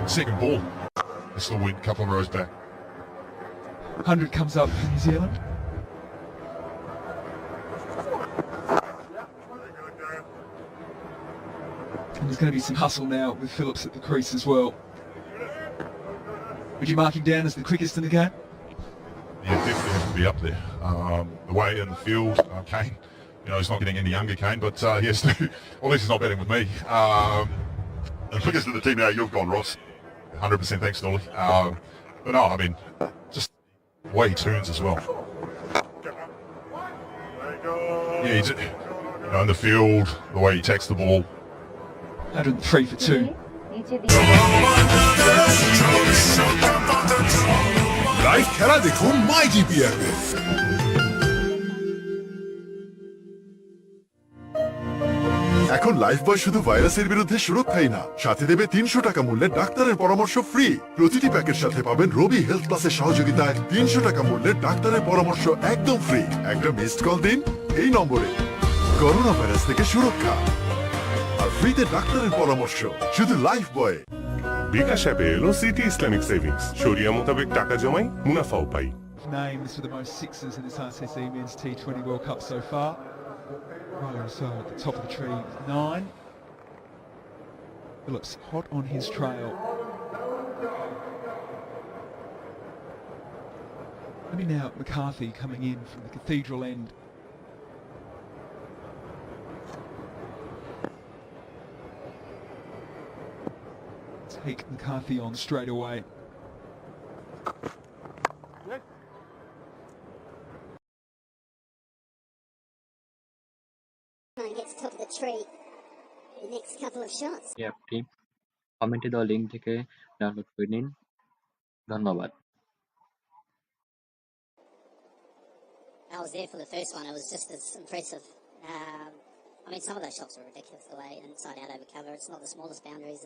Second ball. They still went a couple of rows back. 100 comes up for New Zealand. And there's going to be some hustle now with Phillips at the crease as well. Would you mark him down as the quickest in the game? Yeah, definitely has to be up there. The way in the field, Kane, he's not getting any younger, Kane, but he has to, well, at least he's not betting with me. The quickest of the team now, you've gone, Ross. 100% thanks, Dolly. But no, I mean, just the way he turns as well. Yeah, he's in the field, the way he attacks the ball. 103 for 2. Live খেলা দেখুন মাই GP অ্যাপে। এখন Lifebuoy শুধু ভাইরাসের বিরুদ্ধে সুরক্ষাই না, সাথে দেবে 300 টাকা মূল্যের ডাক্তারের পরামর্শ ফ্রি। প্রতিটি প্যাকের সাথে পাবেন রবি হেলথ প্লাসের সহযোগিতায় 300 টাকা মূল্যের ডাক্তারের পরামর্শ একদম ফ্রি। একটা মিসড কল দিন এই নম্বরে, করোনা ভাইরাস থেকে সুরক্ষা আর ফ্রিতে ডাক্তারের পরামর্শ শুধু লাইফবয়। বিকাশ অ্যাপে এলো সিটি ইসলামিক সেভিংস, শরিয়া মোতাবেক টাকা জমাই মুনাফাও পাই। Names for the most sixes in this ICC Men's T20 World Cup so far. So at the top of the tree, 9. Phillips hot on his trail. Maybe now McCarthy coming in from the cathedral end. Take McCarthy on straight away. Gets top of the tree. The next couple of shots. Yeah, team. কমেন্টে দেওয়া link থেকে download করে নিন। ধন্যবাদ। I was there for the first one. It was just as impressive. I mean, some of those shots were ridiculous. The way inside out over cover. It's not the smallest boundaries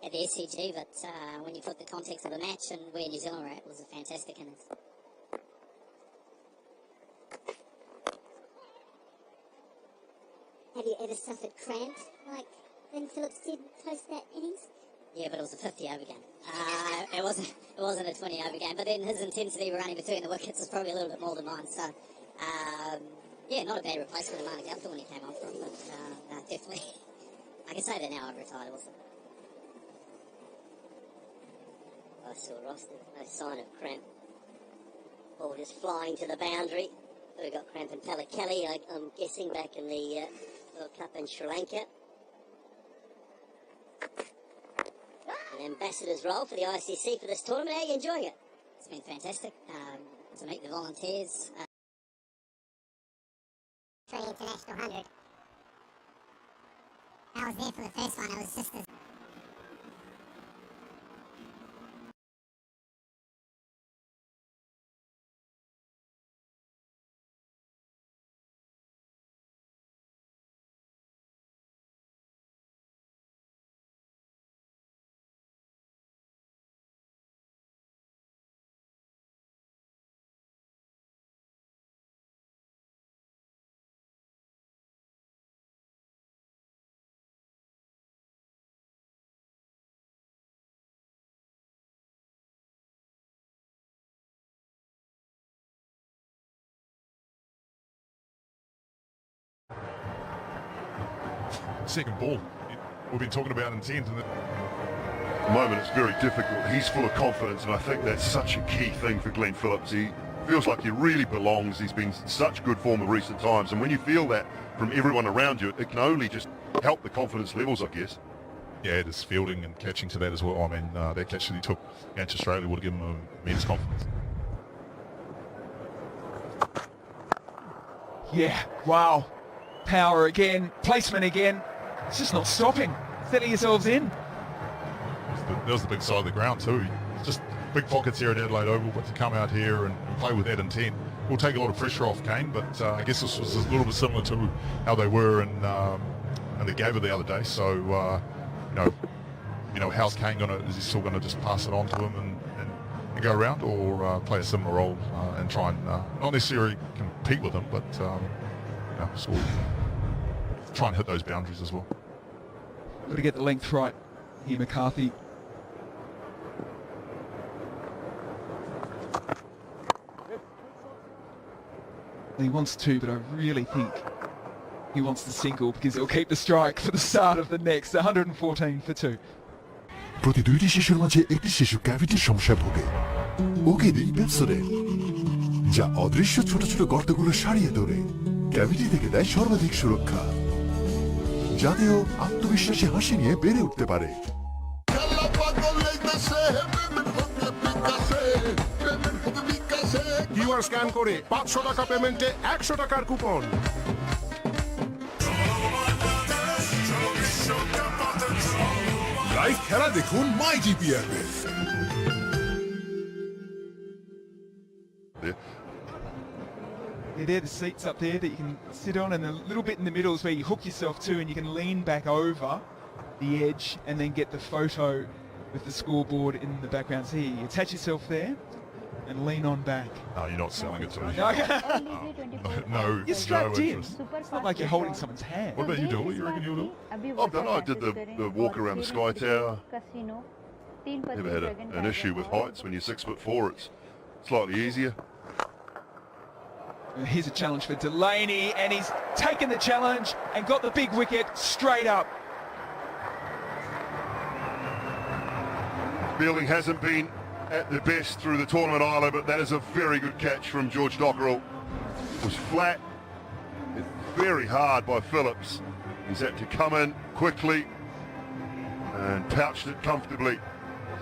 at the SCG, but when you put the context of the match and where New Zealand were at, it was a fantastic innings. Have you ever suffered cramp like when Phillips did post that innings? Yeah, but it was a 50 over game. It wasn't a 20 over game. But then his intensity running between the wickets was probably a little bit more than mine. So, yeah, not a bad replacement of Mark Gupta when he came on for him. But no, definitely, I can say that now. I've retired also. I saw Ross. There's no sign of cramp. Ball just flying to the boundary. Could have got cramp in Kelly. I'm guessing back in the World Cup in Sri Lanka. An ambassador's role for the ICC for this tournament. How are you enjoying it? It's been fantastic to meet the volunteers. International 100. I was there for the first one. It was just as Second ball. We've been talking about intent. And At the moment it's very difficult. He's full of confidence and I think that's such a key thing for Glenn Phillips. He feels like he really belongs. He's been in such good form of recent times, and when you feel that from everyone around you, it can only just help the confidence levels, I guess. yeah, it is fielding and catching to that as well. I mean, that catch that he took against Australia would have given him immense confidence. Yeah, wow. Power again, placement again. It's just not stopping. Setting yourselves in. That was the big side of the ground too. Just big pockets here at Adelaide Oval, but to come out here and play with that intent will take a lot of pressure off Kane. But I guess this was a little bit similar to how they were in the Gabba the other day. So how's Kane gonna? Is he still gonna just pass it on to him and go around, or play a similar role and try and not necessarily compete with him, but sort of try and hit those boundaries as well. Got to get the length right here, McCarthy. He wants two, but I really think he wants the single because he'll keep the strike for the start of the next. 114 for two. প্রতি দুইটি শিশুর মাঝে একটি শিশু ক্যাভিটির সমস্যায় ভোগে। ওকে দিই Pepsodent, যা অদৃশ্য ছোট ছোট গর্তগুলো সারিয়ে তোলে, ক্যাভিটি থেকে দেয় সর্বাধিক সুরক্ষা, যাতে ও আত্মবিশ্বাসী হাসি নিয়ে বেড়ে উঠতে পারে। কিউআর স্ক্যান করে 500 টাকা পেমেন্টে 100 টাকার কুপন। লাইভ খেলা দেখুন মাই GPR. There, the seats up there that you can sit on, and a little bit in the middle is where you hook yourself to, and you can lean back over the edge and then get the photo with the scoreboard in the background. So here, you attach yourself there and lean on back. No, you're not selling it to me. No, You're strapped no in. interest. It's not like you're holding someone's hand. What about you, Dooley? You reckon you'll do it? I've done it. I did the walk around the Sky Tower. Never had an issue with heights. When you're 6'4", it's slightly easier. Here's a challenge for Delaney, and he's taken the challenge and got the big wicket straight up. Fielding hasn't been at the best through the tournament either, but that is a very good catch from George Dockerell. It was flat, it's very hard by Phillips. He's had to come in quickly and pouched it comfortably.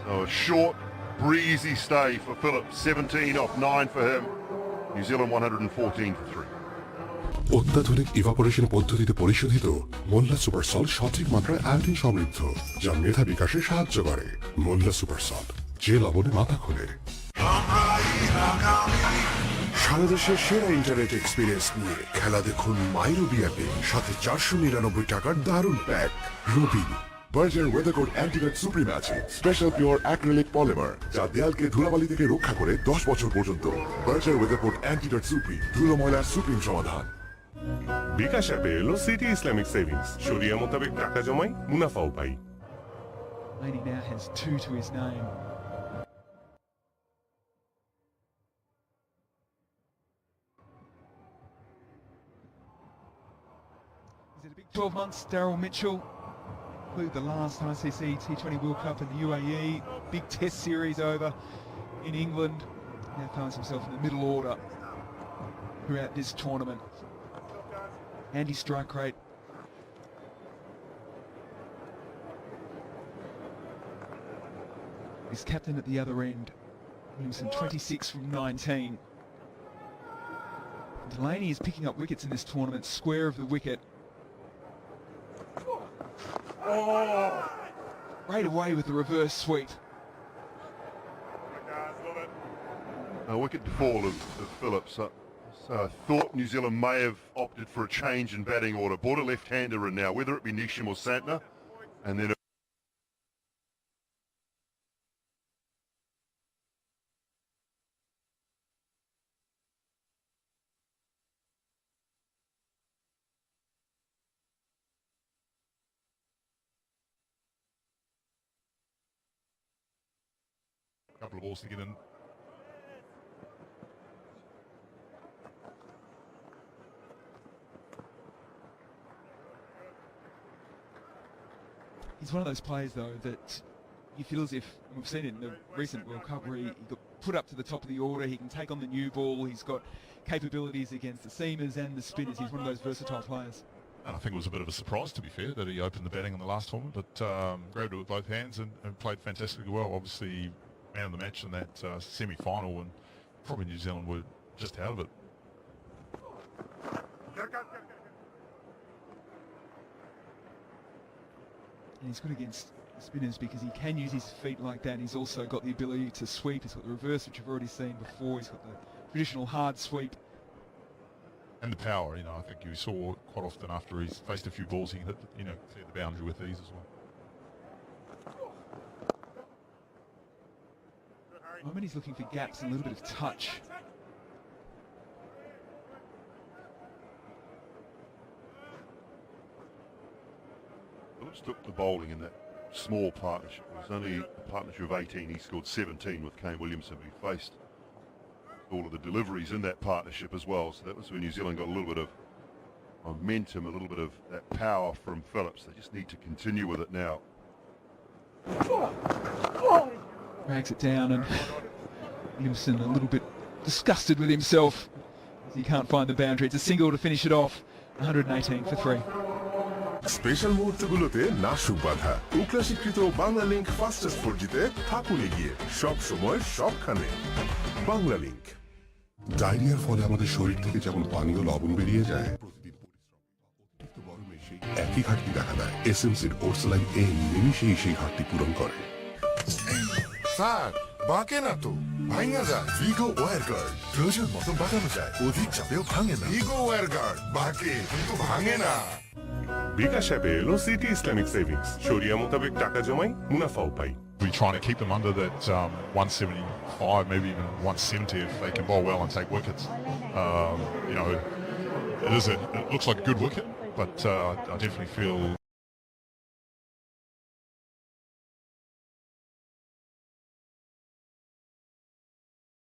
So a short, breezy stay for Phillips. 17 off 9 for him. New Zealand 114 for 3. অত্যাধুনিক evaporation পদ্ধতিতে পরিশোধিত মোল্লা super salt সঠিক মাত্রায় iodine সমৃদ্ধ, যা মেধা বিকাশে সাহায্য করে। মোল্লা সুপার সল্ট, যে লবণে মাথা খোলে। সারা দেশের সেরা ইন্টারনেট এক্সপিরিয়েন্স নিয়ে খেলা দেখুন মাই রবি অ্যাপে, সাথে 499 টাকার দারুণ প্যাক। রবি বার্জার ওয়েদারকোট অ্যান্টিডট সুপ্রিম আছে, স্পেশাল পিওর অ্যাক্রিলিক পলিমার, যা দেয়ালকে ধুলাবালি থেকে রক্ষা করে 10 বছর পর্যন্ত। বার্জার ওয়েদারকোট অ্যান্টিডট সুপ্রিম, ধুলো ময়লার সুপ্রিম সমাধান। বিকাশ অ্যাপে এলো সিটি ইসলামিক সেভিংস, শরিয়া মোতাবেক টাকা জমাই মুনাফাও পাই। Delaney now has 2 to his name. He's had a big 12 months, Daryl Mitchell. Include the last ICC T20 World Cup in the UAE, big test series over in England. Now finds himself in the middle order throughout this tournament. Handy strike rate. He's captain at the other end. Williamson 26 from 19. Delaney is picking up wickets in this tournament, square of the wicket. Right away with the reverse sweep. A wicket to fall of Phillips. So I thought New Zealand may have opted for a change in batting order. Brought a left-hander in now, whether it be Nisham or Santner, and then a couple of balls to get in. He's one of those players, though, that you feel as if, we've seen it in the recent World Cup, where he got put up to the top of the order, he can take on the new ball, he's got capabilities against the seamers and the spinners. He's one of those versatile players. And I think it was a bit of a surprise, to be fair, that he opened the batting in the last tournament, but grabbed it with both hands and played fantastically well. Obviously, man of the match in that semi-final, and probably New Zealand were just out of it. And he's good against spinners because he can use his feet like that. He's also got the ability to sweep. He's got the reverse, which you've already seen before. He's got the traditional hard sweep. And the power, I think you saw quite often after he's faced a few balls, he can hit, clear the boundary with ease as well. At the moment he's looking for gaps and a little bit of touch. Phillips took the bowling in that small partnership. It was only a partnership of 18. He scored 17 with Kane Williamson. He faced all of the deliveries in that partnership as well. So that was where New Zealand got a little bit of momentum, a little bit of that power from Phillips. They just need to continue with it now. Drags it down, and Williamson a little bit disgusted with himself as he can't find the boundary. It's a single to finish it off. 118 for 3. Special মুহূর্তগুলোতে নাসুক বাধা উকলা স্বীকৃত Bangla link fastest 4Gতে থাকুন এগিয়ে সব সময় সবখানে Bangla link. ডায়রিয়ার ফলে আমাদের শরীর থেকে যেমন পানীয় লবণ বেরিয়ে যায়, প্রতিদিন অতিরিক্ত গরমে সেই একই ঘাটতি দেখা দেয়। এসএমসির ওরসালাইন এ নিমিষেই সেই ঘাটতি পূরণ করে। স্যার বাঁকে না তো, ভাঙা যায়। ভিগো ওয়্যার গার্ড প্রয়োজন মতো বাঁকানো যায়, অধিক চাপেও ভাঙে না। ইগো ওয়্যার গার্ড বাঁকে কিন্তু ভাঙে না। বিকাশ অ্যাপে এলো সিটি ইসলামিক সেভিংস, শরিয়া মোতাবেক টাকা জমাই মুনাফাও পাই। We're trying to keep them under that 175, maybe even 170 if they can bowl well and take wickets. You know, it looks like a good wicket, but I definitely feel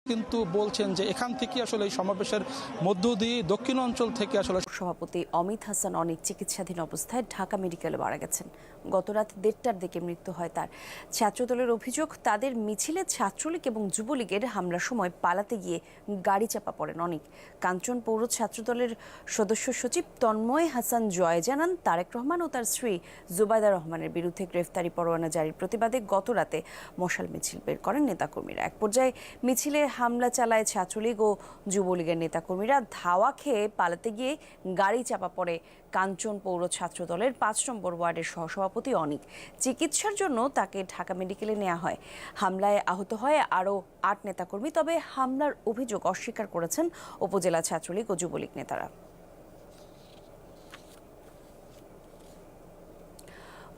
কিন্তু বলছেন যে এখান থেকে আসলে এই সমাবেশের মধ্য দিয়ে দক্ষিণ অঞ্চল থেকে আসলে সভাপতি অমিত হাসান অনেক চিকিৎসাধীন অবস্থায় ঢাকা মেডিকেলে মারা গেছেন। গত রাত 1:30টার দিকে মৃত্যু হয় তার। ছাত্রদলের অভিযোগ, তাদের মিছিলে ছাত্রলীগ এবং যুবলীগের হামলার সময় পালাতে গিয়ে গাড়ি চাপা পড়েন অনেক। কাঞ্চন পৌর ছাত্রদলের সদস্য সচিব তন্ময় হাসান জয় জানান, তারেক রহমান ও তার স্ত্রী জুবাইদা রহমানের বিরুদ্ধে গ্রেফতারি পরোয়ানা জারির প্রতিবাদে গত রাতে মশাল মিছিল বের করেন নেতাকর্মীরা। এক পর্যায়ে মিছিলে হামলা চালায় ছাত্রলীগ ও যুবলীগের নেতাকর্মীরা। ধাওয়া খেয়ে পালাতে গিয়ে গাড়ি চাপা পড়ে কাঞ্চন পৌর ছাত্রদলের 5 নম্বর ওয়ার্ডের সহসভাপতি অনিক। চিকিৎসার জন্য তাকে ঢাকা মেডিকেলে নেওয়া হয়। হামলায় আহত হয় আরও 8 নেতাকর্মী, তবে হামলার অভিযোগ অস্বীকার করেছেন উপজেলা ছাত্রলীগ ও যুবলীগ নেতারা।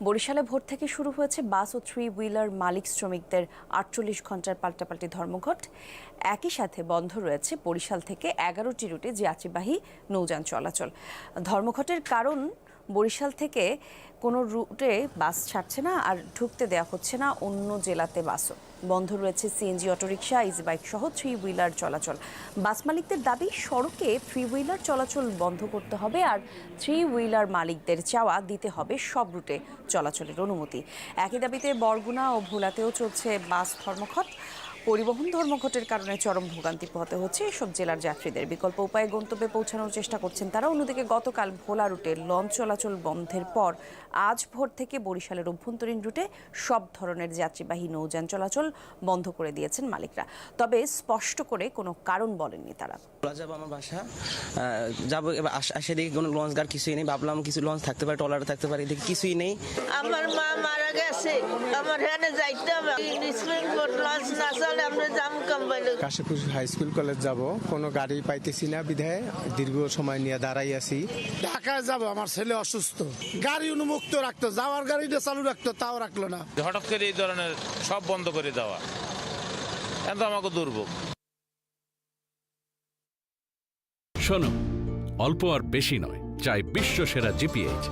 বরিশালে ভোর থেকে শুরু হয়েছে বাস ও 3 হুইলার মালিক শ্রমিকদের 48 ঘন্টার পাল্টাপাল্টি ধর্মঘট। একই সাথে বন্ধ রয়েছে বরিশাল থেকে 11টি রুটে যাত্রীবাহী নৌযান চলাচল। ধর্মঘটের কারণ, বরিশাল থেকে কোনো রুটে বাস ছাড়ছে না আর ঢুকতে দেওয়া হচ্ছে না অন্য জেলাতে বাসও। বন্ধ রয়েছে সিএনজি, অটোরিকশা, ইজি বাইক সহ 3 হুইলার চলাচল। বাস মালিকদের দাবি, সড়কে 3 হুইলার চলাচল বন্ধ করতে হবে আর 3 হুইলার মালিকদের চাওয়া দিতে হবে সব রুটে চলাচলের অনুমতি। একই দাবিতে বরগুনা ও ভোলাতেও চলছে বাস ধর্মঘট। পরিবহন ধর্মঘটের কারণে চরম ভোগান্তি পোহাতে হচ্ছে এসব জেলার যাত্রীদের। বিকল্প উপায়ে গন্তব্যে পৌঁছানোর চেষ্টা করছেন তারা। অন্যদিকে গতকাল ভোলা রুটে লঞ্চ চলাচল বন্ধের পর আজ ভোর থেকে বরিশালের অভ্যন্তরীণ রুটে সব ধরনের যাত্রীবাহী নৌযান চলাচল বন্ধ করে দিয়েছেন মালিকরা। তবে স্পষ্ট করে কোনো কারণ বলেননি তারা। যাবো আমার বাসা, যাবো এবার আসে দেখি কোনো লঞ্চ গার্ড কিছুই নেই। ভাবলাম কিছু লঞ্চ থাকতে পারে, ট্রলার থাকতে পারে, দেখি কিছুই নেই। আমার মা মারা গেছে, আমার এখানে যাইতে হবে। লঞ্চ না চলে আমরা যাম কম্বাইলে। কাশীপুর হাই স্কুল কলেজ যাব, কোনো গাড়ি পাইতেছি না, বিধায় দীর্ঘ সময় নিয়ে দাঁড়াই আছি। ঢাকায় যাব, আমার ছেলে অসুস্থ, গাড়ি উন্মুক্ত রাখতো, যাওয়ার গাড়িটা চালু রাখতো, তাও রাখলো না। হঠাৎ করে এই ধরনের সব বন্ধ করে দেওয়া এত আমাকে দুর্ভোগ। শোনো, অল্প আর বেশি নয়, চাই বিশ্ব সেরা জিপিএইচ।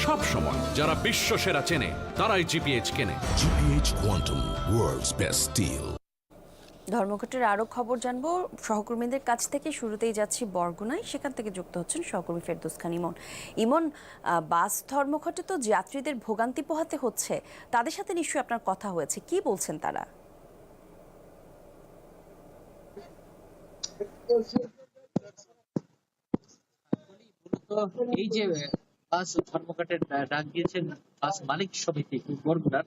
সব সময় যারা বিশ্ব সেরা চেনে তারাই জিপিএইচ কেনে। GPH quantum, world's best steel. ধর্মঘটের আরও খবর জানবো সহকর্মীদের কাছ থেকে। শুরুতেই যাচ্ছি বরগুনায়, সেখান থেকে যুক্ত হচ্ছেন সহকর্মী ফেরদৌস খান ইমন। ইমন, বাস ধর্মঘটে তো যাত্রীদের ভোগান্তি পোহাতে হচ্ছে, তাদের সাথে নিশ্চয়ই আপনার কথা হয়েছে, কি বলছেন তারা? এই যে বাস ধর্মঘটের ডাক দিয়েছেন বাস মালিক সমিতি বরগুনার,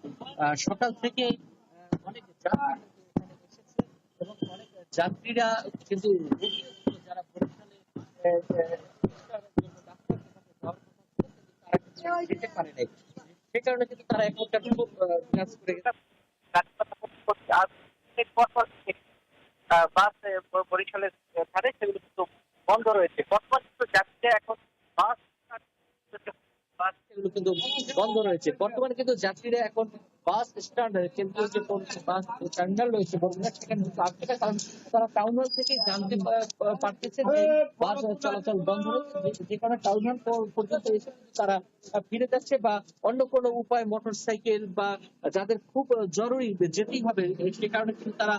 সকাল থেকে অনেক এবং অনেক যাত্রীরা কিন্তু যারা বরিশালে যেতে পারে নাই, সে কারণে কিন্তু তারা এখন কাজ করে বাস বরিশালের ধারে সেগুলো কিন্তু বন্ধ রয়েছে। বর্তমান কিন্তু যাত্রীরা এখন বাস সেগুলো কিন্তু বন্ধ রয়েছে। বর্তমানে কিন্তু যাত্রীরা এখন বাস স্ট্যান্ড কেন্দ্রীয় যে বাস টার্মিনাল রয়েছে বগুড়ার, সেখানে আসছে, কারণ তারা টাউন হল থেকে জানতে পারতেছে যে বাস চলাচল বন্ধ রয়েছে। যে কারণে টাউন হল পর্যন্ত এসে তারা ফিরে যাচ্ছে, বা অন্য কোনো উপায় মোটর সাইকেল বা যাদের খুব জরুরি যেতেই হবে সে কারণে কিন্তু তারা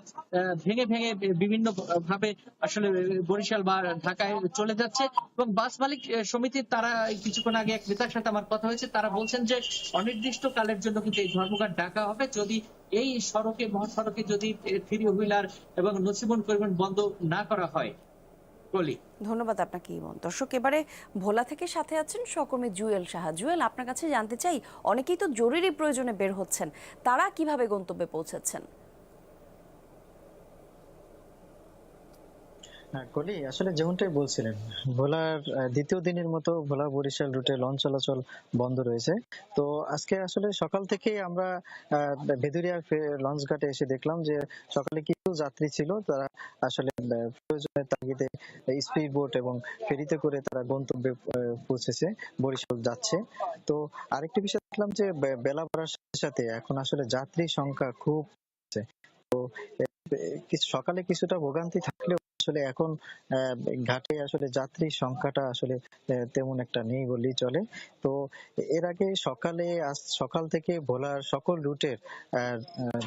ভেঙে ভেঙে বিভিন্ন ভাবে আসলে বরিশাল বা ঢাকায় চলে যাচ্ছে। এবং বাস মালিক সমিতির তারা কিছুক্ষণ আগে এক নেতার সাথে আমার কথা হয়েছে, তারা বলছেন যে অনির্দিষ্টকালের জন্য কিন্তু এই ধর্মঘট ডাকা হবে যদি এই সড়কে মহাসড়কে যদি থ্রি হুইলার এবং নসিবন পরিবহন বন্ধ না করা হয়। ধন্যবাদ আপনাকে ইমন। দর্শক, এবারে ভোলা থেকে সাথে আছেন সহকর্মী জুয়েল সাহা। জুয়েল, আপনার কাছে জানতে চাই, অনেকেই তো জরুরি প্রয়োজনে বের হচ্ছেন, তারা কিভাবে গন্তব্যে পৌঁছাচ্ছেন? কলি, আসলে যেমনটাই বলছিলেন, ভোলার দ্বিতীয় দিনের মতো ভোলা বরিশাল রুটে লঞ্চ চলাচল বন্ধ রয়েছে। তো আজকে আসলে সকাল থেকে আমরা ভেদুরিয়ার লঞ্চ ঘাটে এসে দেখলাম যে সকালে কিছু যাত্রী ছিল, তারা আসলে প্রয়োজনের তাগিদে স্পিড বোট এবং ফেরিতে করে তারা গন্তব্যে পৌঁছেছে, বরিশাল যাচ্ছে। তো আরেকটি বিষয় দেখলাম যে বেলা বাড়ার সাথে সাথে এখন আসলে যাত্রী সংখ্যা খুব, তো সকালে কিছুটা ভোগান্তি থাকলেও আসলে এখন ঘাটে আসলে যাত্রীর সংখ্যাটা আসলে তেমন একটা নেই বললেই চলে। তো এর আগে সকাল থেকে ভোলার সকল রুটের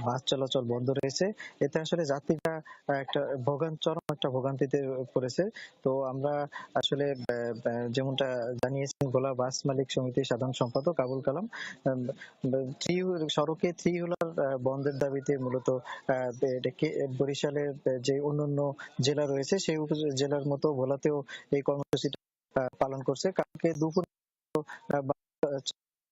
বাস চলাচল বন্ধ রয়েছে। এতে আসলে যাত্রীরা চরম একটা ভোগান্তিতে পড়েছে। তো আমরা আসলে যেমনটা জানিয়েছেন ভোলা বাস মালিক সমিতির সাধারণ সম্পাদক আবুল কালাম, সড়কে থ্রি হুইলার বন্ধের দাবিতে মূলত বরিশালের যে অন্যান্য জেলা রয়েছে সেই জেলার মতো ভোলাতেও এই কর্মসূচিটা পালন করছে। কালকে দুপুর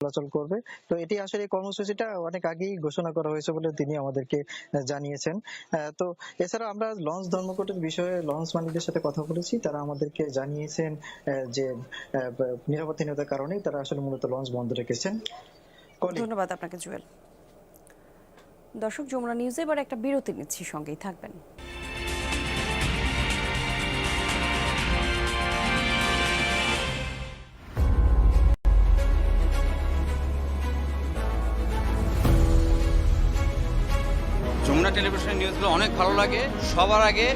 চলাচল করবে। তো এটি আসলে এই কর্মসূচিটা অনেক আগেই ঘোষণা করা হয়েছে বলে তিনি আমাদেরকে জানিয়েছেন। তো এছাড়া আমরা লঞ্চ ধর্মঘটের বিষয়ে লঞ্চ মালিকদের সাথে কথা বলেছি, তারা আমাদেরকে জানিয়েছেন যে নিরাপত্তাহীনতার কারণে তারা আসলে মূলত লঞ্চ বন্ধ রেখেছেন। ধন্যবাদ আপনাকে জুয়েল। দর্শক, যমুনা নিউজে এবার একটা বিরতি নিচ্ছি, সঙ্গেই থাকবেন। যমুনা টেলিভিশনের নিউজগুলো অনেক ভালো লাগে, সবার আগে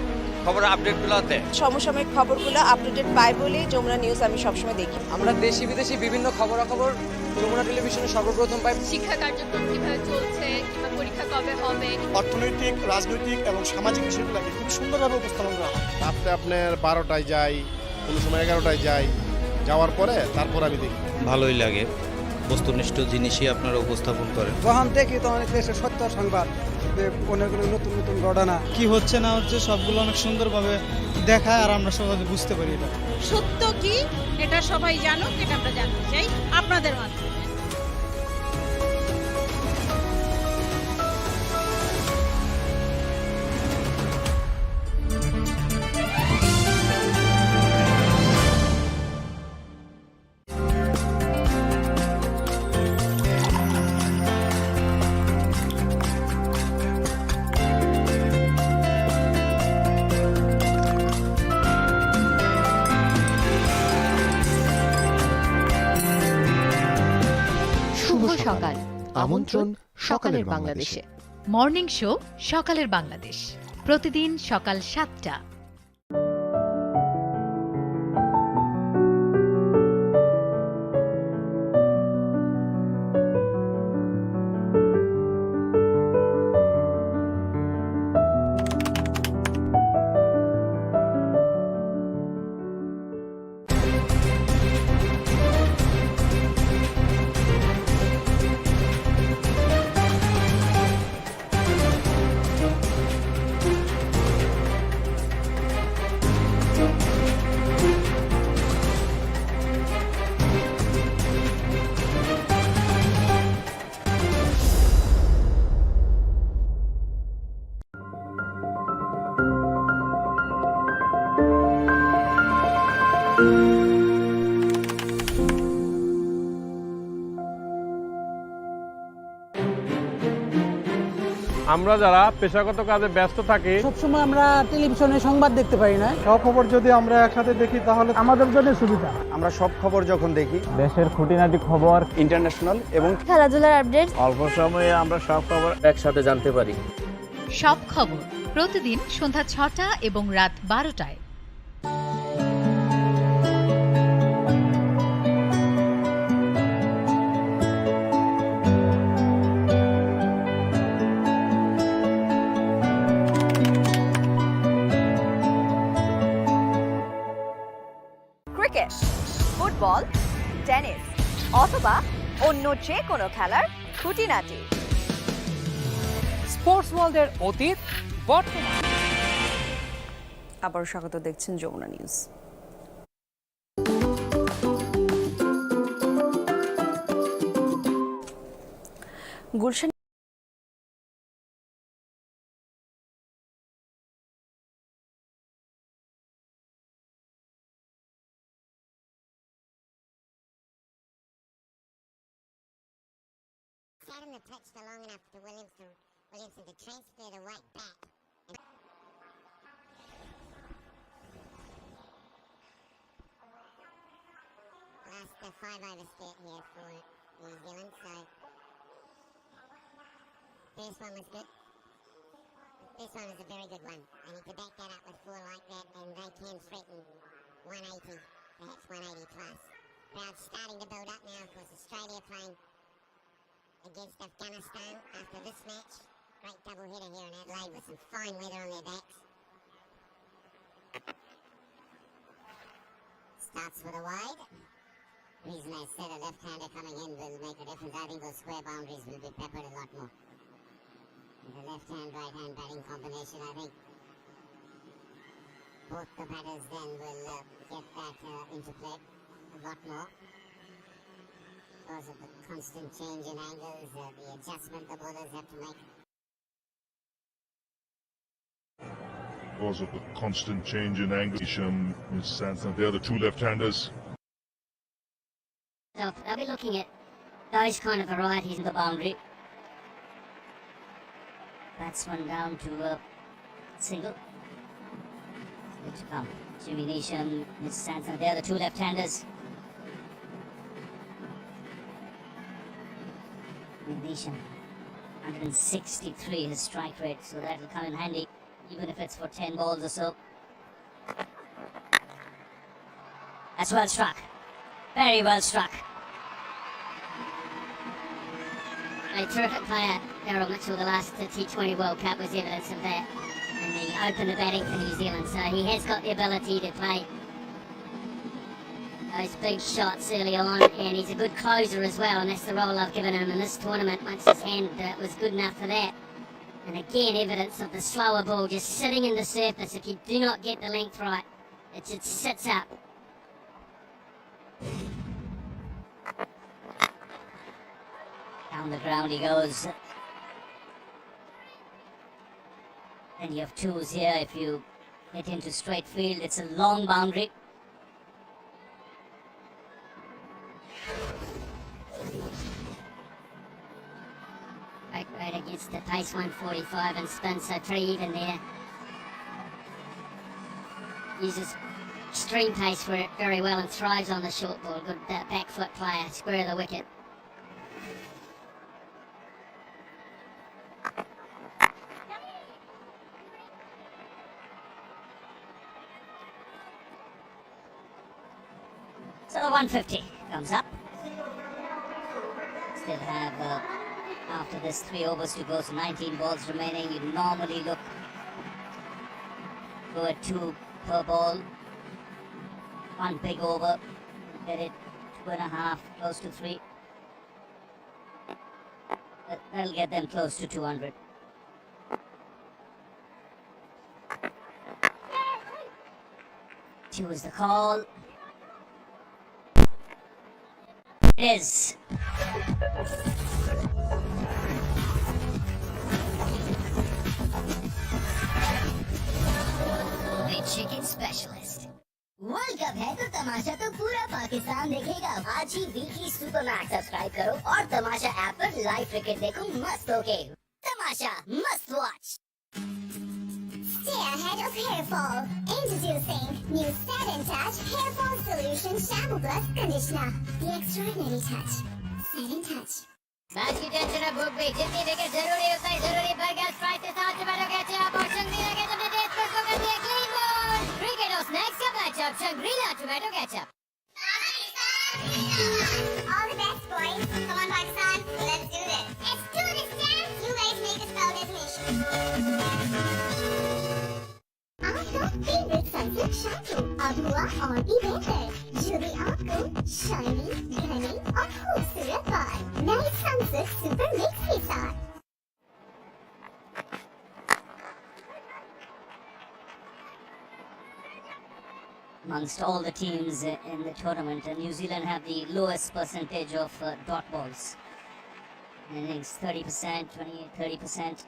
খবরের আপডেটগুলো দেয়, সমসাময়িক খবরগুলো আপডেটেড পাই বলেই যমুনা নিউজ আমি সবসময় দেখি। আমরা দেশি বিদেশি বিভিন্ন খবরাখবর যমুনা টেলিভিশনে সর্বপ্রথম পাই। শিক্ষা কার্যক্রম কিভাবে চলছে কিংবা পরীক্ষা কবে হবে, অর্থনৈতিক, রাজনৈতিক এবং সামাজিক বিষয়গুলোকে খুব সুন্দরভাবে উপস্থাপন করা হয়। আপনার 12টায় যাই, কোনো সময় 11টায় যাই, যাওয়ার পরে তারপর আমি দেখি। ভালোই লাগে, বস্তুনিষ্ঠ জিনিসই আপনারা উপস্থাপন করেন। যখন দেখি তো অনেক দেশের সত্য সংবাদ, অনেক নতুন নতুন ঘটনা কি হচ্ছে না হচ্ছে সবগুলো অনেক সুন্দরভাবে দেখায়, আর আমরা সবাই বুঝতে পারি এটা সত্য কি, এটা সবাই জানুক, এটা আমরা জানতে চাই আপনাদের মাধ্যমে। সকাল আমন্ত্রণ সকালের বাংলাদেশে। মর্নিং শো সকালের বাংলাদেশ, প্রতিদিন সকাল 7টা। আমরা যারা পেশাগত কাজে ব্যস্ত থাকি সবসময় আমরা টেলিভিশনে সংবাদ দেখতে পারি না, সব খবর যদি আমরা একসাথে দেখি তাহলে আমাদের জন্য সুবিধা। আমরা সব খবর যখন দেখি, দেশের খুঁটিনাটি খবর, ইন্টারন্যাশনাল এবং খেলাধুলার আপডেট, অল্প সময়ে আমরা সব খবর একসাথে জানতে পারি। সব খবর প্রতিদিন সন্ধ্যা 6টা এবং রাত 12টায়। ক্রিকেট, ফুটবল, টেনিস অথবা অন্য যে কোনো খেলার খুঁটিনাটি, স্পোর্টস ওয়ার্ল্ডের অতীত বর্তমান। আবার স্বাগত, দেখছেন Jamuna news. Gulshan sat on the pitch for long enough for Williamson to transfer the right back. Last 5-over spurt here for New Zealand, so first one was good. This one is a very good one. I need to back that up with 4 like that, and they can threaten 180, perhaps 180 plus. Crowd's starting to build up now. Of course, Australia playing against Afghanistan after this match. Great double header here in Adelaide with some fine weather on their backs. Starts with a wide. The reason I said a left-hander coming in will make a difference. I think those square boundaries will be peppered a lot more. The left-hand, right-hand batting combination, I think both the batters then will get that into play a lot more. Because of the constant change in angles, the adjustment the bowlers have to make. Because of the constant change in angle, Miss Sanson, they're the 2 left-handers. So I'll be looking at those kind of varieties in the boundary. Batsman down to a single. Good to come. Jimmy Neesham, Miss Sanson, they're the 2 left-handers. Neesham, 163 his strike rate, so that'll come in handy, even if it's for 10 balls or so. That's well struck. Very well struck. A terrific player, Daryl Mitchell, the last T20 World Cup was evidence of that. And he opened the batting for New Zealand, so he has got the ability to play those big shots early on, and he's a good closer as well, and that's the role I've given him in this tournament. Once his hand was good enough for that. And again, evidence of the slower ball just sitting in the surface. If you do not get the length right, it just sits up. Down the ground he goes. Then you have twos here. If you hit into straight field, it's a long boundary. Right against the pace 145 and spin, so pretty even there. Uses extreme pace for it very well and thrives on the short ball. Good back foot player, square the wicket. So the 150 comes up. Still have after this 3 overs to go, so 19 balls remaining. You normally go at 2 per ball. 1 big over, get it 2.5, close to 3. That'll get them close to 200. Two is the call. It is. Chicken specialist. World cup है तो तमाशा तो पूरा पाकिस्तान देखेगा। आज ही weekly super match subscribe करो और तमाशा app पर live cricket देखो मस्त होके। Pasha, must watch. Stay ahead of hair fall. Introducing new Set and Touch Hair Fall Solution Shampoo Plus Conditioner. The extraordinary touch. Set and Touch. बात की tension है भूख भी जितनी विकेट जरूरी उतना ही जरूरी पर गैस फ्राई के साथ टमाटो केचप और शंग्रीला केचप ने टेस्ट पर को कर दिया क्लीन बोल क्रिकेट और स्नैक्स का matchup Shangrila tomato ketchup All the best, boys. Come on, Pakistan. Let's do this. Let's do this, Sam. You guys make a proud destination. आपका फेवरेट सनसिल्क शैम्पू अब हुआ और भी बेहतर जो भी आपको शाइनी घनी और खूबसूरत बाल नए सनसिल्क सुपर मिक्स के साथ Amongst all the teams in the tournament, New Zealand have the lowest percentage of dot balls. Innings 30%, 28, 30%.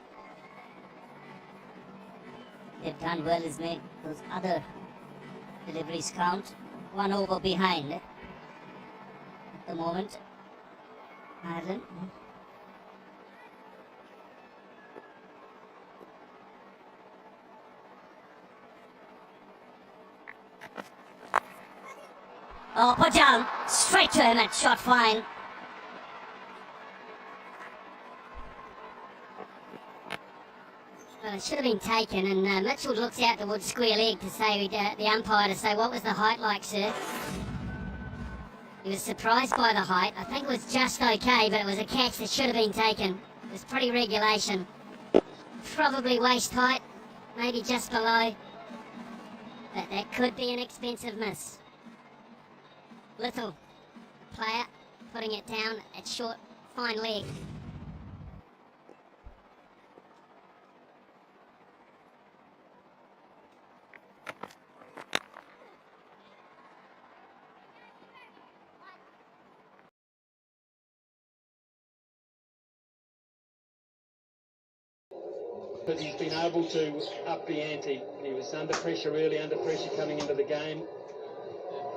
They've done well is made those other deliveries count. 1 over behind at the moment. Ireland. Oh, put down. Straight to him and shot fine. Well, it should have been taken, and Mitchell looks out towards square leg to say the umpire to say, what was the height like, sir? He was surprised by the height. I think it was just okay, but it was a catch that should have been taken. It was pretty regulation. Probably waist height, maybe just below. But that could be an expensive miss. Little player putting it down at short, fine leg. But he's been able to up the ante. He was under pressure early, under pressure coming into the game.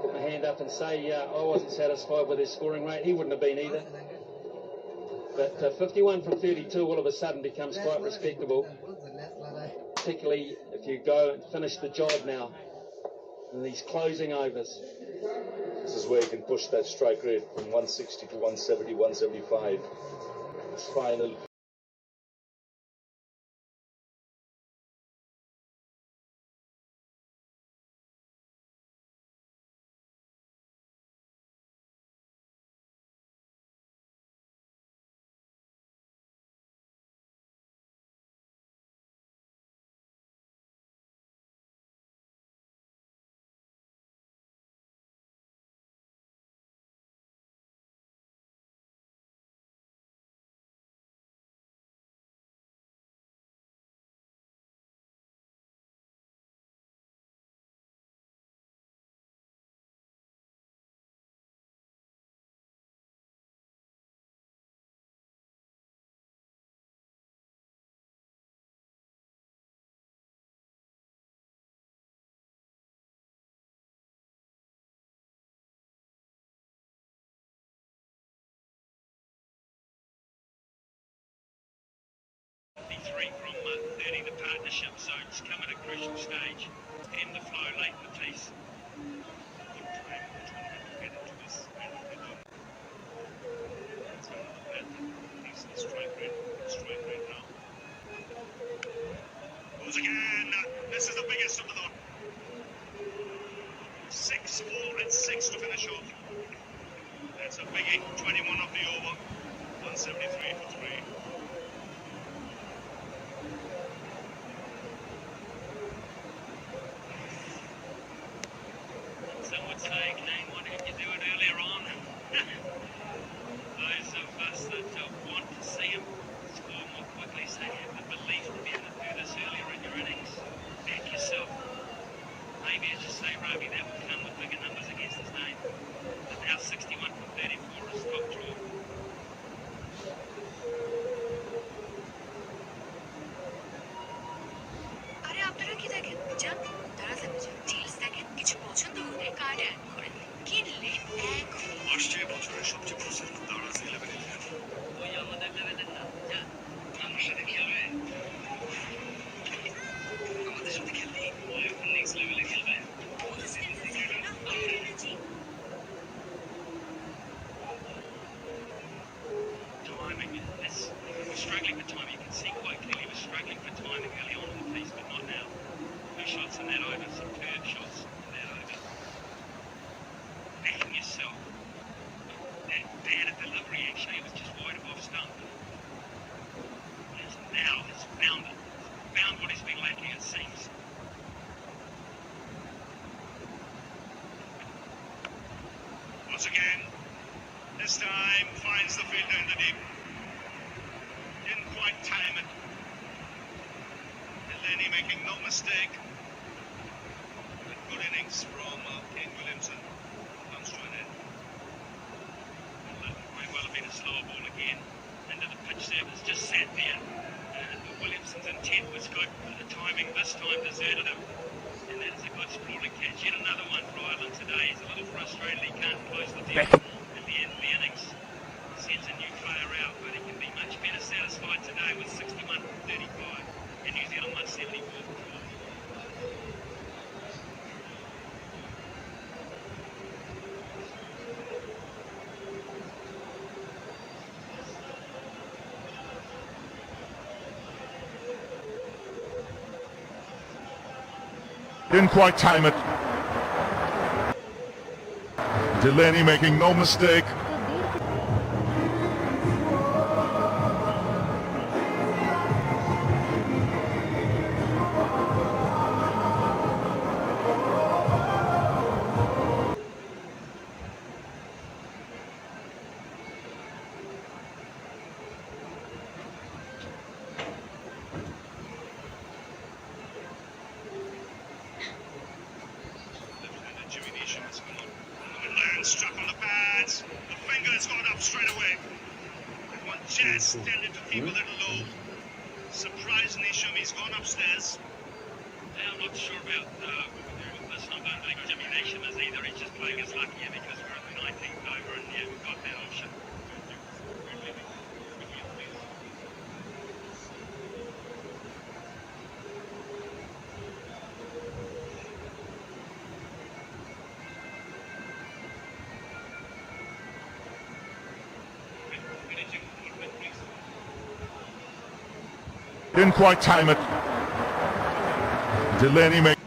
Put my hand up and say I wasn't satisfied with his scoring rate. He wouldn't have been either. But 51 from 32 all of a sudden becomes quite respectable. Particularly if you go and finish the job now in these closing overs. This is where you can push that strike rate from 160 to 170, 175. It's final. From 30 the partnership, so it's come at a crucial stage. And the flow late in the piece. Good time to get into this. He's the strike rate now. Goes again. This is the biggest of the lot. 6, 4 and 6 to finish off. That's a biggie. 21 of the over. 173 for 3. Saying, Kane, why didn't you do it earlier on? Those of us that want to see him score more quickly say you have the belief to be able to do this earlier in your innings. Back yourself. Maybe as you say, Ravi, that would come with bigger numbers against his name. But now 61 from 34 is top draw. আরে আপনারা কি দেখেন যান তাড়াতাড়ি যান reels দেখেন কিছু পছন্দ হলে কার্ড অ্যাড করেন making no mistake. Good innings from Kane Williamson. Comes to an end. Might well have been a slower ball again. Into the pitch there, was just sat there. And Williamson's intent was good. The timing this time deserted him. And that is a good sprawling catch. Yet another one for Ireland today. He's a little frustrated he can't close the deal at the end of the innings. Sends a new player out, but he can be much better satisfied today with 61 from 35. And New Zealand 174 for 12. Didn't quite time it. Delaney making no mistake. Struck on the pads. The finger's got up straight away. One just tended to keep a little low. Surprisingly, Shumi's gone upstairs. Yeah, I'm not sure about that's not going to think Jimmy Nation is either. He's just playing his luck here because we're at the 19th over and yeah, we've got that option. Didn't quite time it. Delaney make.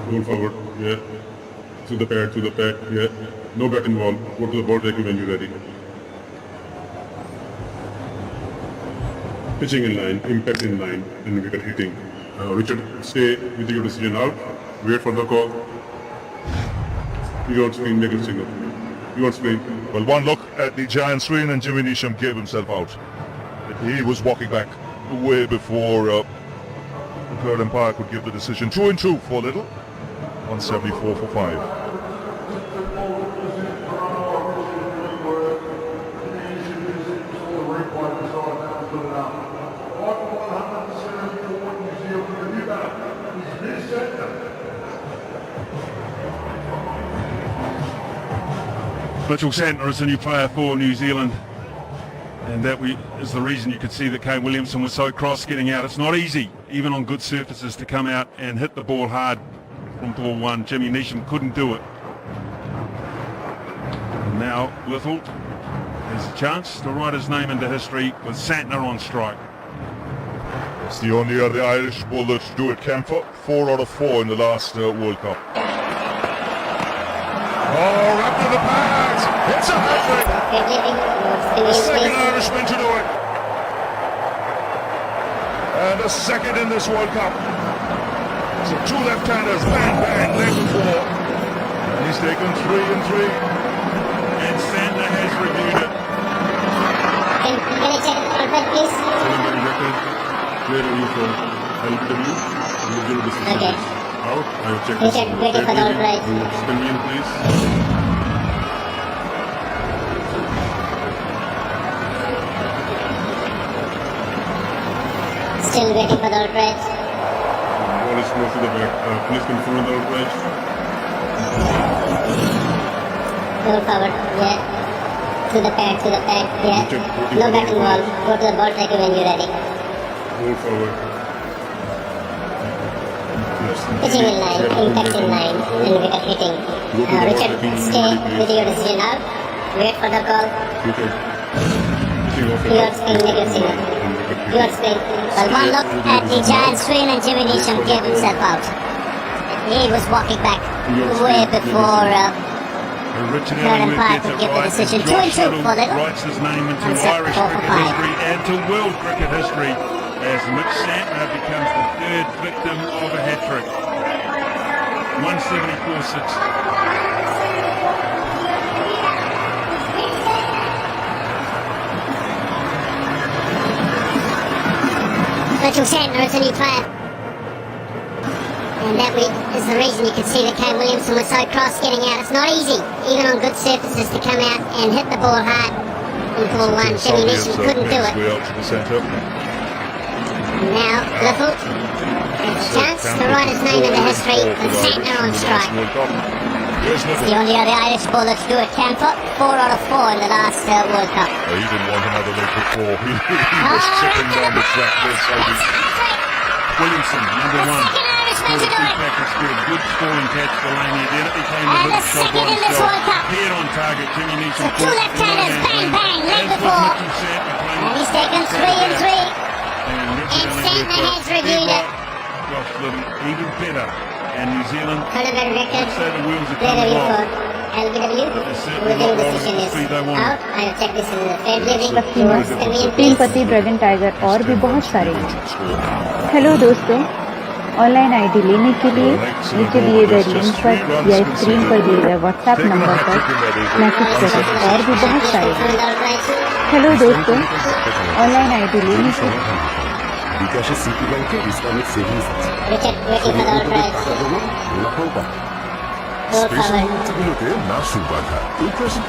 Roll forward, yeah. To the pad, yeah. No bat involved. Go to the ball tackle when you're ready. Pitching in line, impact in line, and wicket hitting. Richard, stay with your decision out. Wait for the call. You don't screen, make a signal. You don't screen. Well, one look at the giant screen and Jimmy Neesham gave himself out. He was walking back way before the third umpire could give the decision. 2-2 for Little. 174 for 5. Mitchell Santner is the new player for New Zealand, and that is the reason you could see that Kane Williamson was so cross getting out. It's not easy, even on good surfaces, to come out and hit the ball hard from ball one. Jimmy Neesham couldn't do it. And now Little has a chance to write his name into history with Santner on strike. It's the only other Irish bowler to do it, Kemper. 4 out of 4 in the last World Cup. Oh, wrapped in the pads! It's a hat-trick! The second Irishman to do it. And a second in this World Cup. So 2 left-handers, bang, bang, leg to 4. And he's taken 3 and 3. And Santner has reviewed it. Can I check the record, please? Where are you from? LW? Okay. Out. I'll check this. Ready for the right. Convene, please. Still waiting for the outright. Ball is close to the back. Please confirm the outright. Go forward, yeah. To the pad, yeah. No back involved. Go to the ball tackle when you're ready. Roll forward. Pitching in line, impact in line, and wicket hitting. Richard, stay with your decision out. Wait for the call. Your spin, make your signal. Your spin. Well, one look at the giant swing and Jimmy Neesham gave himself out. He was walking back way before Richard Third Ellingworth umpire gets could it give the right. decision. And 2 and Josh 2 Little for Little. writes his name into One set Irish for cricket 5. history and to world cricket history as Mitch Santner becomes the third victim of a hat-trick. 174-6. Mitchell Santner is a new player. And that is the reason you could see that Kane Williamson was so cross getting out. It's not easy, even on good surfaces, to come out and hit the ball hard in ball one. Jimmy Neesham couldn't do it. Now, Little has a chance to write his name into history with Santner on strike. It's the only other Irish bowler to do it. Camper, 4 out of 4 in the last World Cup. Oh, he didn't want another leg before. He was chipping down the track there, so Williamson, number 1. Scored a two-packer, scored a good scoring catch for Laney. Then it became a little shot by himself. Head on target, Jimmy Neesham. Two left-handers, bang, bang, leg before. And he's taken 3 and 3. And Santner has reviewed it. Josh Little, even better. And New Zealand, Colliver record, say the wheels are letter coming off. LBW, review decision is out. I will check this in the fair living. तीन पति dragon tiger और भी बहुत सारे। Hello दोस्तों, online ID लेने के लिए नीचे दिए गए लिंक पर या स्क्रीन पर दिए गए व्हाट्सएप नंबर पर मैसेज करें और भी बहुत सारे। हेलो दोस्तों, ऑनलाइन आईडी लेने के लिए বিকাশে সিটি ব্যাংকে ইসলামিক সেভিংস আছে। স্পেশালগুলোতে নাসুর বাধা প্রকাশিত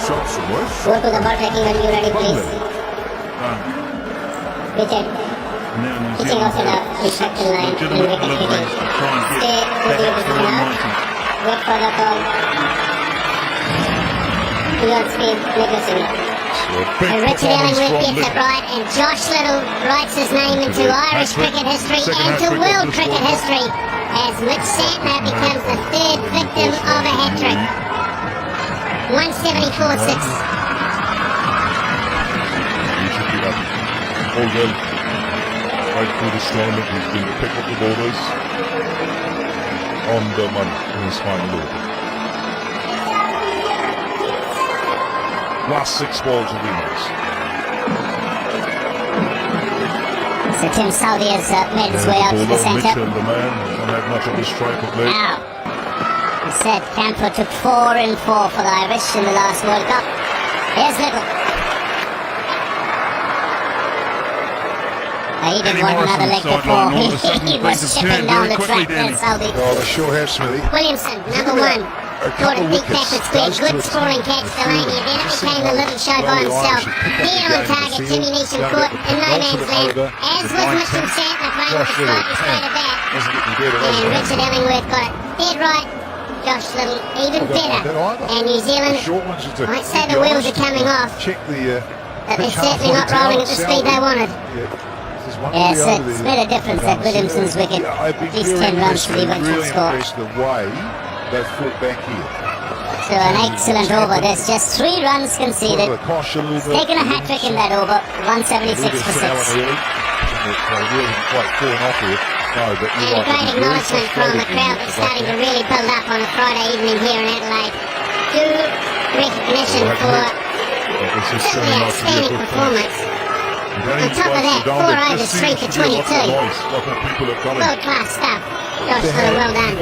সব সময় Now New Zealand have 6 legitimate deliveries to try and get perhaps to 190. Wait for the call. Beyond speed, Nicholson. And Richard Ellingworth gets it right, and Josh Little writes his name into Irish cricket history and to world cricket history as Mitch Santner becomes the third victim of a hat-trick. 174-6. Although right through this tournament, he's been to pick up the borders on the money in his final over. Last 6 balls of winners. So Tim Southey has made his way out to the centre. Mitchell, the man, doesn't have much of a strike of late. Now, he said Camper took 4 and 4 for the Irish in the last World Cup. Here's Little. He didn't want another leg before. He was chipping down the track there, Southey. Oh, they sure have, Smithy. Williamson, number 1. Caught a big backward square. Good scoring catch, Delaney. And then it became a little show by himself. Head on target, Jimmy Neesham caught in no man's land. As was Mitchell Santner playing with a slightly straighter bat. And Richard Ellingworth got it dead right. Josh Little even better. And New Zealand, might say the wheels are coming off. But they're certainly not rolling at the speed they wanted. Yes, it's made a difference at Williamson's wicket. At least 10 runs for the eventual score. They fought back here. So an excellent over. There's just 3 runs conceded. He's taken a hat-trick in that over. 176 for 6. And a great acknowledgement from the crowd that's starting to really build up on a Friday evening here in Adelaide. Due recognition for certainly outstanding performance. On top of that, 4 overs, 3 for 22. World-class stuff. Josh Little, well done.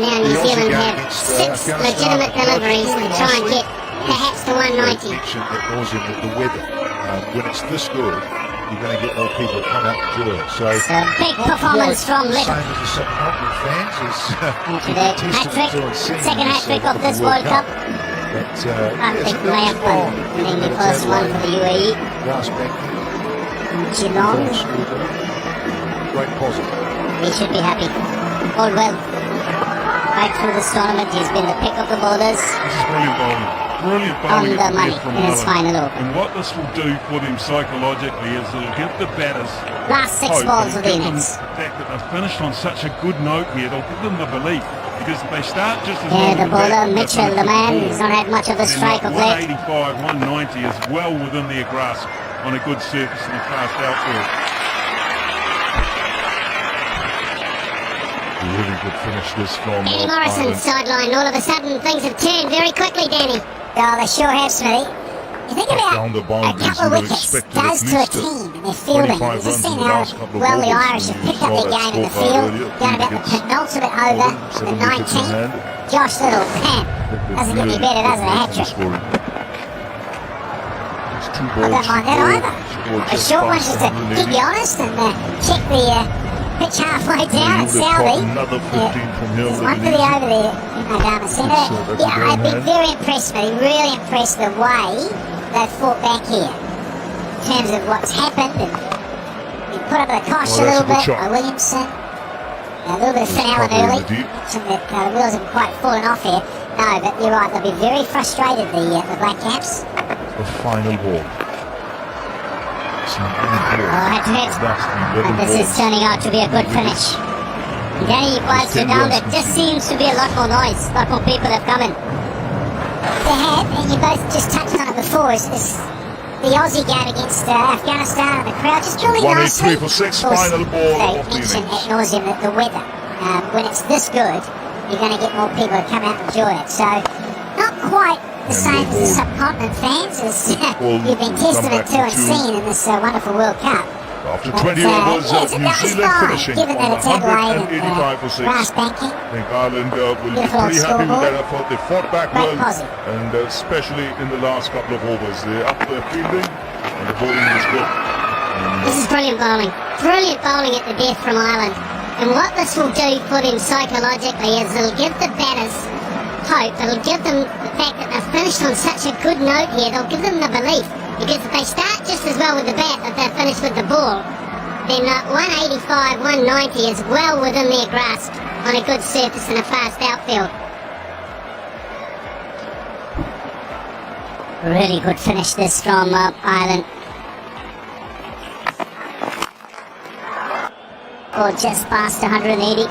Now New Zealand have 6 legitimate deliveries to try and get perhaps to 190. The weather, when it's this good, you're going to get more people come out and enjoy it. So big performance from Little. Same as the Southampton fans is hat-trick, second hat-trick of this World Cup. Perfect layup one. I think the first one for the UAE. Geelong. Great positive. We should be happy. All well. Right through this tournament, he's been the pick of the bowlers. This is brilliant bowling. Brilliant bowling. On the money in his final over. And what this will do for them psychologically is it'll give the batters last 6 balls of the innings. The fact that they've finished on such a good note here, they'll give them the belief. Because if they start just as yeah, the bowler, Mitchell, the man, he's not had much of the strike of late. 185, 190 is well within their grasp on a good surface and a fast outfield. Really good finish this from Danny Morrison sideline. All of a sudden, things have turned very quickly, Danny. Oh, they sure have, Smithy. You think about a couple of wickets does to a team and their fielding. You've just seen how well the Irish have picked up their game in the field. Down about the penultimate over, the 19th. Josh Little, man, doesn't get any better, does it? A hat-trick. I don't mind that either. The short one, just to keep you honest and check the pitch halfway down at Southey. There's one for the over there in Madama Centre. Yeah, I've been very impressed, mate. Really impressed the way they've fought back here in terms of what's happened and been put up the cosh a little bit by Williamson. A little bit of finale early. So the wheels haven't quite fallen off here. No, but you're right. They'll be very frustrated, the Black Caps. The final ball. And this is turning out to be a good finish. Danny was down. There just seems to be a lot more noise. A lot more people have come in. They have, and you both just touched on it before, is the Aussie game against Afghanistan and the crowd just really nicely. 1-8-3 for 6, final ball of the innings. They mentioned ad nauseum that the weather, when it's this good, you're going to get more people to come out and enjoy it. So, not quite the same as the subcontinent fans, as you've been testament to and seen in this wonderful World Cup. After 20 overs, New Zealand finishing given that it's Adelaide and 185 for 6. grass banking. I think Ireland will be pretty happy with that effort. They fought back well, and especially in the last couple of overs. They're up there fielding, and the bowling was good. This is brilliant bowling. Brilliant bowling at the death from Ireland. And what this will do for them psychologically is it'll give the batters hope. It'll give them the fact that they've finished on such a good note here. They'll give them the belief. Because if they start just as well with the bat that they're finished with the ball, then 185, 190 is well within their grasp on a good surface and a fast outfield. Really good finish this from Ireland. Or just past 180.